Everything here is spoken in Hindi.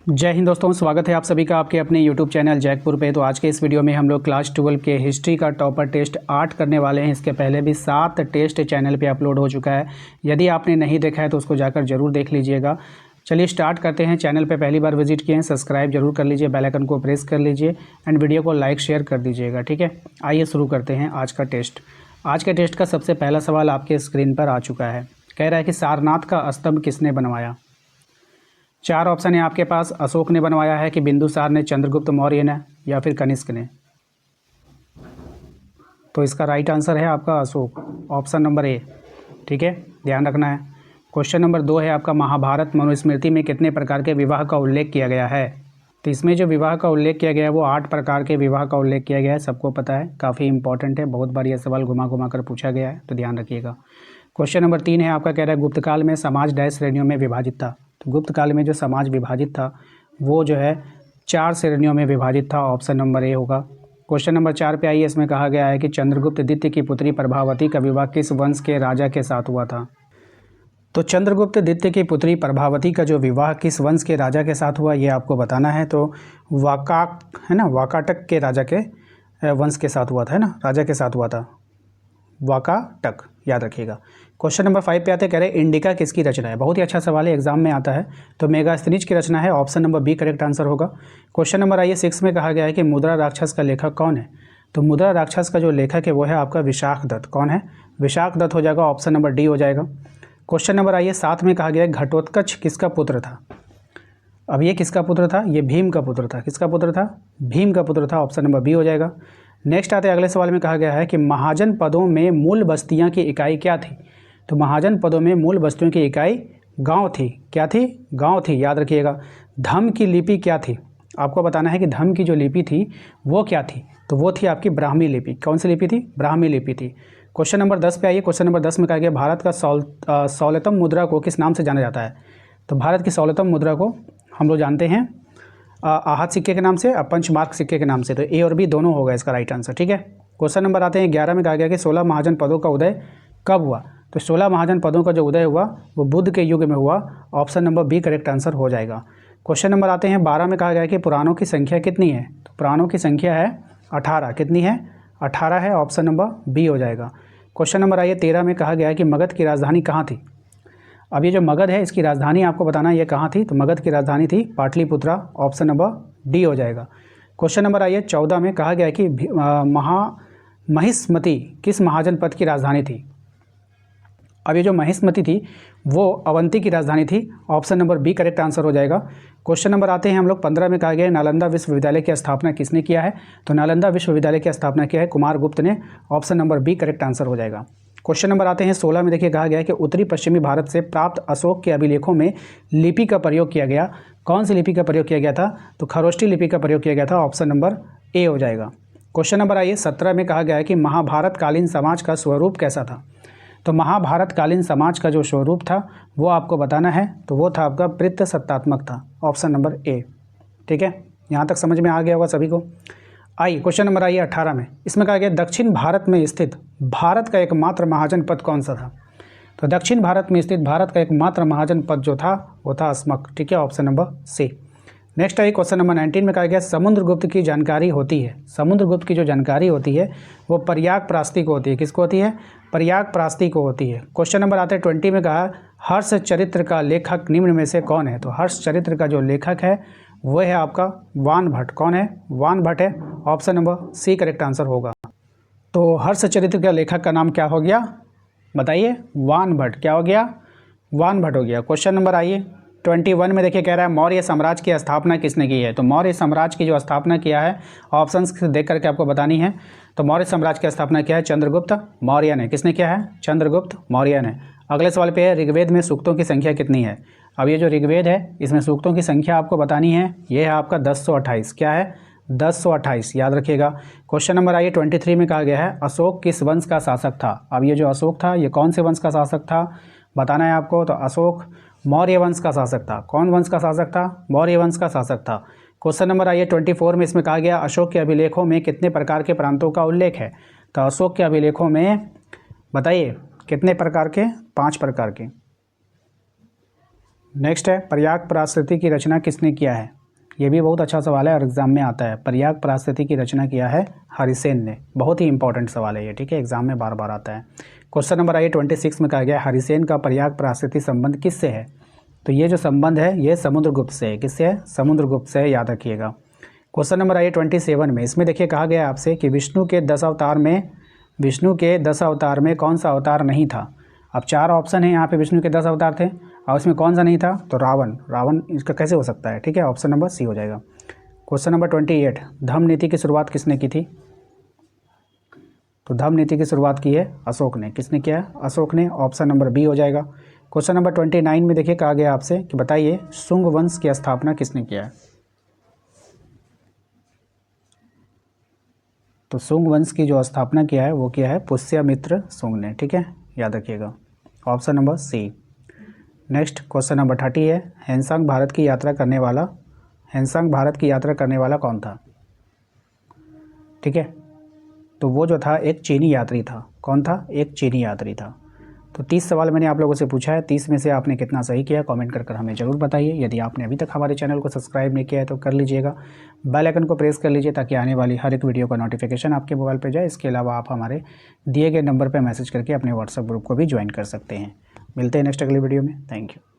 जय हिंद दोस्तों, स्वागत है आप सभी का आपके अपने YouTube चैनल जैकपुर पे। तो आज के इस वीडियो में हम लोग क्लास 12 के हिस्ट्री का टॉपर टेस्ट 8 करने वाले हैं। इसके पहले भी 7 टेस्ट चैनल पे अपलोड हो चुका है। यदि आपने नहीं देखा है तो उसको जाकर जरूर देख लीजिएगा। चलिए स्टार्ट करते हैं। चैनल पे पहली बार विजिट किए हैं, सब्सक्राइब जरूर कर लीजिए, बेल आइकन को प्रेस कर लीजिए एंड वीडियो को लाइक शेयर कर दीजिएगा। ठीक है, आइए शुरू करते हैं आज का टेस्ट। आज के टेस्ट का सबसे पहला सवाल आपके स्क्रीन पर आ चुका है। कह रहा है कि सारनाथ का स्तंभ किसने बनवाया। 4 ऑप्शन है आपके पास। अशोक ने बनवाया है कि बिंदुसार ने, चंद्रगुप्त मौर्य ने, या फिर कनिष्क ने। तो इसका राइट आंसर है आपका अशोक, ऑप्शन नंबर ए। ठीक है, ध्यान रखना है। क्वेश्चन नंबर 2 है आपका, महाभारत मनुस्मृति में कितने प्रकार के विवाह का उल्लेख किया गया है। तो इसमें जो विवाह का उल्लेख किया गया है वो 8 प्रकार के विवाह का उल्लेख किया गया है। सबको पता है, काफ़ी इंपॉर्टेंट है, बहुत बार यह सवाल घुमा घुमा कर पूछा गया है, तो ध्यान रखिएगा। क्वेश्चन नंबर 3 है आपका, कह रहा है गुप्त काल में समाज डैश श्रेणियों में विभाजित था। तो गुप्त काल में जो समाज विभाजित था वो जो है 4 श्रेणियों में विभाजित था। ऑप्शन नंबर ए होगा। क्वेश्चन नंबर 4 पे आइए। इसमें कहा गया है कि चंद्रगुप्त द्वितीय की पुत्री प्रभावती का विवाह किस वंश के राजा के साथ हुआ था। तो चंद्रगुप्त द्वितीय की पुत्री प्रभावती का जो विवाह किस वंश के राजा के साथ हुआ ये आपको बताना है। तो वाकाक है ना, वाकाटक के राजा के वंश के साथ हुआ था, है ना, राजा के साथ हुआ था, वाकाटक, याद रखिएगा। क्वेश्चन नंबर 5 पे आते, कह रहे इंडिका किसकी रचना है। बहुत ही अच्छा सवाल है, एग्जाम में आता है। तो मेगास्थनीज की रचना है, option number b correct answer होगा। क्वेश्चन नंबर आइए 6 में कहा गया है कि मुद्रा राक्षस का लेखक कौन है। तो मुद्रा राक्षस का जो लेखक है वो है आपका विशाख दत्त। कौन है? विशाख दत्त हो जाएगा, ऑप्शन नंबर डी हो जाएगा। क्वेश्चन नंबर आइए 7 में कहा गया है घटोत्कच किसका पुत्र था। अब ये किसका पुत्र था? ये भीम का पुत्र था। किसका पुत्र था? भीम का पुत्र था, ऑप्शन नंबर बी हो जाएगा। नेक्स्ट आते अगले सवाल में कहा गया है कि महाजन पदों में मूल बस्तियां की इकाई क्या थी। तो महाजन पदों में मूल बस्तियों की इकाई गांव थी। क्या थी? गांव थी, याद रखिएगा। धम्म की लिपि क्या थी? आपको बताना है कि धम्म की जो लिपि थी वो क्या थी। तो वो थी आपकी ब्राह्मी लिपि। कौन सी लिपि थी? ब्राह्मी लिपि थी। क्वेश्चन नंबर 10 पे आइए। क्वेश्चन नंबर 10 में कहा गया भारत का सौलतम मुद्रा को किस नाम से जाना जाता है। तो भारत की सौलतम मुद्रा को हम लोग जानते हैं आहत सिक्के के नाम से, पंचमार्क सिक्के के नाम से। तो ए और बी दोनों होगा इसका राइट आंसर। ठीक है, क्वेश्चन नंबर आते हैं 11 में कहा गया कि 16 महाजन पदों का उदय कब हुआ। तो 16 महाजन पदों का जो उदय हुआ वो बुद्ध के युग में हुआ, option number b correct answer हो जाएगा। क्वेश्चन नंबर आते हैं 12 में कहा गया कि पुराणों की संख्या कितनी है। तो पुराणों की संख्या है 18। कितनी है? 18 है, ऑप्शन नंबर बी हो जाएगा। क्वेश्चन नंबर आइए 13 में कहा गया है कि मगध की राजधानी कहाँ थी। अब ये जो मगध है इसकी राजधानी आपको बताना है ये कहाँ थी। तो मगध की राजधानी थी पाटलिपुत्रा, ऑप्शन नंबर डी हो जाएगा। क्वेश्चन नंबर आइए 14 में कहा गया है कि महिष्मति किस महाजनपद की राजधानी थी। अब ये जो महिष्मति थी वो अवंती की राजधानी थी, option number b correct answer हो जाएगा। क्वेश्चन नंबर आते हैं हम लोग 15 में कहा गया है नालंदा विश्वविद्यालय की स्थापना किसने किया है। तो नालंदा विश्वविद्यालय की स्थापना किया है कुमारगुप्त ने, option number b correct answer हो जाएगा। क्वेश्चन नंबर आते हैं 16 में, देखिए कहा गया है कि उत्तरी पश्चिमी भारत से प्राप्त अशोक के अभिलेखों में लिपि का प्रयोग किया गया। कौन सी लिपि का प्रयोग किया गया था? तो खरोष्टी लिपि का प्रयोग किया गया था, ऑप्शन नंबर ए हो जाएगा। क्वेश्चन नंबर आइए 17 में कहा गया है कि महाभारत कालीन समाज का स्वरूप कैसा था। तो महाभारत कालीन समाज का जो स्वरूप था वो आपको बताना है। तो वो था आपका वृत्त सत्तात्मक था, ऑप्शन नंबर ए। ठीक है, यहाँ तक समझ में आ गया होगा सभी को। आइए क्वेश्चन नंबर आइए 18 में। इसमें कहा गया दक्षिण भारत में स्थित भारत का एकमात्र महाजन पद कौन सा था। तो दक्षिण भारत में स्थित भारत का एकमात्र महाजन पद जो था वो था अस्मक। ठीक है, ऑप्शन नंबर सी। नेक्स्ट आइए क्वेश्चन नंबर 19 में कहा गया समुद्रगुप्त की जानकारी होती है। समुद्रगुप्त की जो जानकारी होती है वो प्रयाग प्रास्ती को होती है। किसको होती है? प्रयाग प्रास्ती को होती है। क्वेश्चन नंबर आते हैं 20 में, कहा हर्ष चरित्र का लेखक निम्न में से कौन है। तो हर्ष चरित्र का जो लेखक है वो है आपका वान भट्ट। कौन है? वान भट्ट है, option number c correct answer होगा। तो हर्ष चरित्र का लेखक का नाम क्या हो गया बताइए? वान भट्ट। क्या हो गया? वान भट्ट हो गया। क्वेश्चन नंबर आइए 21 में, देखिए कह रहा है मौर्य साम्राज्य की स्थापना किसने की है। तो मौर्य साम्राज्य की जो स्थापना किया है ऑप्शंस देख करके आपको बतानी है। तो मौर्य साम्राज्य की स्थापना किया है चंद्रगुप्त मौर्य ने। किसने किया है? चंद्रगुप्त मौर्य ने। अगले सवाल पे है ऋग्वेद में सूक्तों की संख्या कितनी है। अब ये जो ऋग्वेद है इसमें सूक्तों की संख्या आपको बतानी है। ये है आपका 1028। क्या है? 1028, याद रखिएगा। क्वेश्चन नंबर आइए 23 में कहा गया है अशोक किस वंश का शासक था। अब ये जो अशोक था ये कौन से वंश का शासक था बताना है आपको। तो अशोक मौर्य वंश का शासक था। कौन वंश का शासक था? मौर्य वंश का शासक था। क्वेश्चन नंबर आइए 24 में, इसमें कहा गया अशोक के अभिलेखों में कितने प्रकार के प्रांतों का उल्लेख है। तो अशोक के अभिलेखों में बताइए कितने प्रकार के? 5 प्रकार के। नेक्स्ट है प्रयाग प्राश्रिति की रचना किसने किया है। ये भी बहुत अच्छा सवाल है और एग्ज़ाम में आता है। पर्याय परास्थिति की रचना किया है हरिसेन ने। बहुत ही इंपॉर्टेंट सवाल है ये, ठीक है, एग्जाम में बार बार आता है। क्वेश्चन नंबर आइए 26 में कहा गया हरिसेन का पर्याय परास्थिति संबंध किससे है? तो ये जो संबंध है ये समुद्रगुप्त से है। किससे है? समुद्रगुप्त से है, याद रखिएगा। क्वेश्चन नंबर आइए 27 में। इसमें देखिए कहा गया आपसे कि विष्णु के 10 अवतार में कौन सा अवतार नहीं था? अब 4 ऑप्शन है यहाँ पे, विष्णु के 10 अवतार थे और इसमें कौन सा नहीं था? तो रावण इसका कैसे हो सकता है? ठीक है, ऑप्शन नंबर सी हो जाएगा। क्वेश्चन नंबर 28, धम्म नीति की शुरुआत किसने की थी? तो धम्म नीति की शुरुआत की है अशोक ने। किसने किया है? अशोक ने। ऑप्शन नंबर बी हो जाएगा। क्वेश्चन नंबर 29 में देखिए कहा गया आपसे कि बताइए शुंग वंश की स्थापना किसने किया है? तो शुंग वंश की जो स्थापना किया है वो किया है पुष्यमित्र शुंग ने। ठीक है, याद रखिएगा, option number c. Next question number 30 है हैनसांग भारत की यात्रा करने वाला कौन था? ठीक है, तो वो जो था एक चीनी यात्री था। कौन था? एक चीनी यात्री था। तो 30 सवाल मैंने आप लोगों से पूछा है, 30 में से आपने कितना सही किया कमेंट कर हमें ज़रूर बताइए। यदि आपने अभी तक हमारे चैनल को सब्सक्राइब नहीं किया है तो कर लीजिएगा, बेल आइकन को प्रेस कर लीजिए ताकि आने वाली हर एक वीडियो का नोटिफिकेशन आपके मोबाइल पर जाए। इसके अलावा आप हमारे दिए गए नंबर पर मैसेज करके अपने व्हाट्सएप ग्रुप को भी ज्वाइन कर सकते हैं। मिलते हैं नेक्स्ट अगली वीडियो में। Thank you.